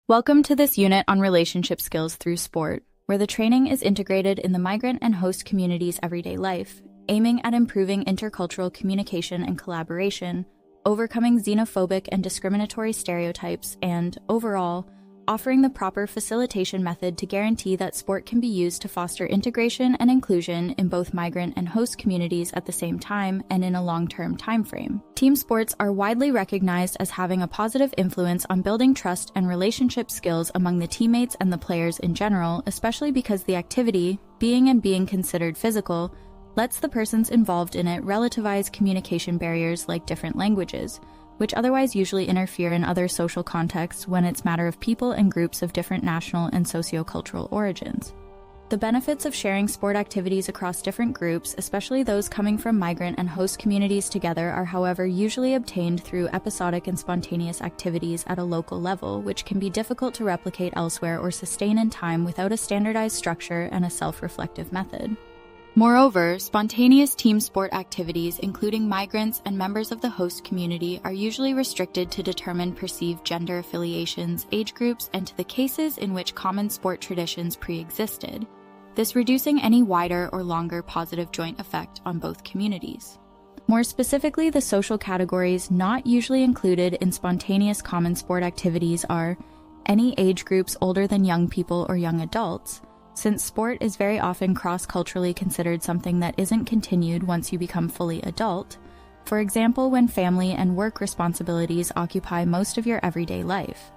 Welcome to this unit on relationship skills through sport, where the training is integrated in the migrant and host community's everyday life, aiming at improving intercultural communication and collaboration, overcoming xenophobic and discriminatory stereotypes, and, overall, offering the proper facilitation method to guarantee that sport can be used to foster integration and inclusion in both migrant and host communities at the same time and in a long-term timeframe. Team sports are widely recognized as having a positive influence on building trust and relationship skills among the teammates and the players in general, especially because the activity, being considered physical, lets the persons involved in it relativize communication barriers like different languages, which otherwise usually interfere in other social contexts when it's a matter of people and groups of different national and sociocultural origins. The benefits of sharing sport activities across different groups, especially those coming from migrant and host communities together, are however usually obtained through episodic and spontaneous activities at a local level, which can be difficult to replicate elsewhere or sustain in time without a standardized structure and a self-reflective method. Moreover, spontaneous team sport activities, including migrants and members of the host community, are usually restricted to determine perceived gender affiliations, age groups, and to the cases in which common sport traditions pre-existed, this reducing any wider or longer positive joint effect on both communities. More specifically, the social categories not usually included in spontaneous common sport activities are any age groups older than young people or young adults, since sport is very often cross-culturally considered something that isn't continued once you become fully adult, for example when family and work responsibilities occupy most of your everyday life,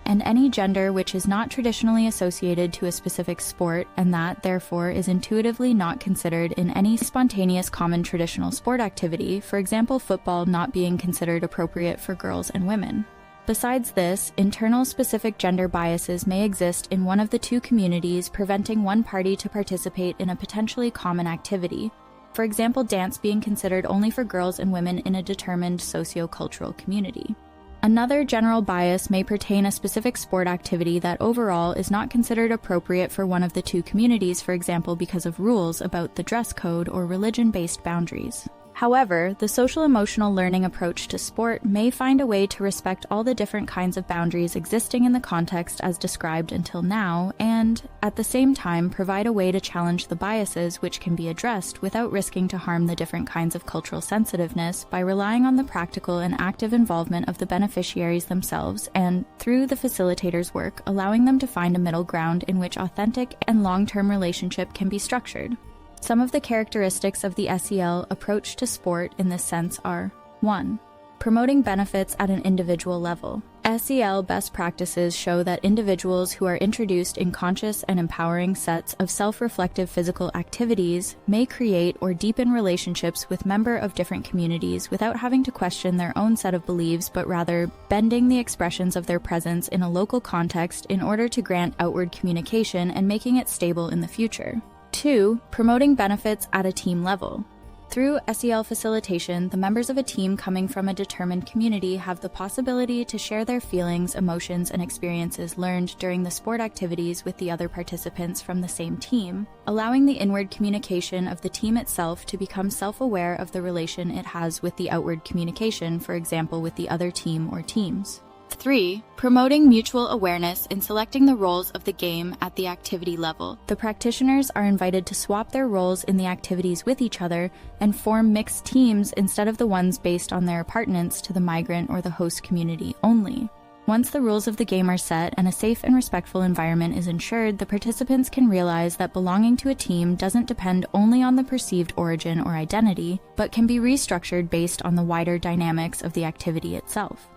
and any gender which is not traditionally associated to a specific sport and that, therefore, is intuitively not considered in any spontaneous common traditional sport activity, for example football not being considered appropriate for girls and women. Besides this, internal specific gender biases may exist in one of the two communities, preventing one party to participate in a potentially common activity, for example dance being considered only for girls and women in a determined socio-cultural community. Another general bias may pertain a specific sport activity that overall is not considered appropriate for one of the two communities, for example because of rules about the dress code or religion-based boundaries. However, the social-emotional learning approach to sport may find a way to respect all the different kinds of boundaries existing in the context as described until now and, at the same time, provide a way to challenge the biases which can be addressed without risking to harm the different kinds of cultural sensitiveness by relying on the practical and active involvement of the beneficiaries themselves and, through the facilitator's work, allowing them to find a middle ground in which authentic and long-term relationship can be structured. Some of the characteristics of the SEL approach to sport in this sense are 1. Promoting benefits at an individual level. SEL best practices show that individuals who are introduced in conscious and empowering sets of self-reflective physical activities may create or deepen relationships with members of different communities without having to question their own set of beliefs, but rather bending the expressions of their presence in a local context in order to grant outward communication and making it stable in the future. 2. Promoting benefits at a team level. Through SEL facilitation, the members of a team coming from a determined community have the possibility to share their feelings, emotions, and experiences learned during the sport activities with the other participants from the same team, allowing the inward communication of the team itself to become self-aware of the relation it has with the outward communication, for example with the other team or teams. 3. Promoting mutual awareness in selecting the roles of the game at the activity level. The practitioners are invited to swap their roles in the activities with each other and form mixed teams instead of the ones based on their appartenance to the migrant or the host community only. Once the rules of the game are set and a safe and respectful environment is ensured, the participants can realize that belonging to a team doesn't depend only on the perceived origin or identity, but can be restructured based on the wider dynamics of the activity itself.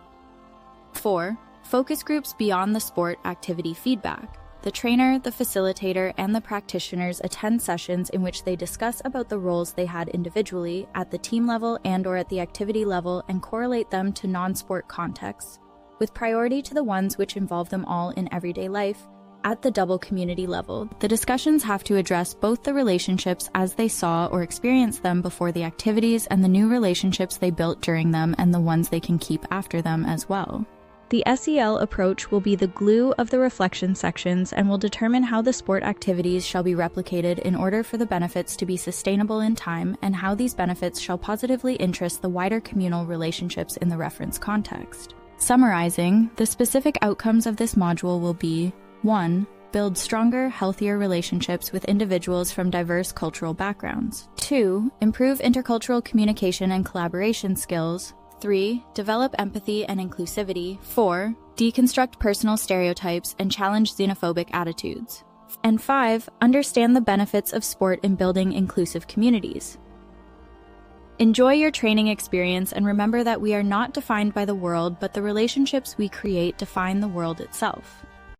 4. Focus groups beyond the sport activity feedback. The trainer, the facilitator, and the practitioners attend sessions in which they discuss about the roles they had individually, at the team level and/or at the activity level, and correlate them to non-sport contexts, with priority to the ones which involve them all in everyday life. At the double community level, the discussions have to address both the relationships as they saw or experienced them before the activities and the new relationships they built during them and the ones they can keep after them as well. The SEL approach will be the glue of the reflection sections and will determine how the sport activities shall be replicated in order for the benefits to be sustainable in time and how these benefits shall positively interest the wider communal relationships in the reference context. Summarizing, the specific outcomes of this module will be 1. Build stronger, healthier relationships with individuals from diverse cultural backgrounds. 2. Improve intercultural communication and collaboration skills. 3. Develop empathy and inclusivity. 4. Deconstruct personal stereotypes and challenge xenophobic attitudes. And 5. Understand the benefits of sport in building inclusive communities. Enjoy your training experience and remember that we are not defined by the world, but the relationships we create define the world itself.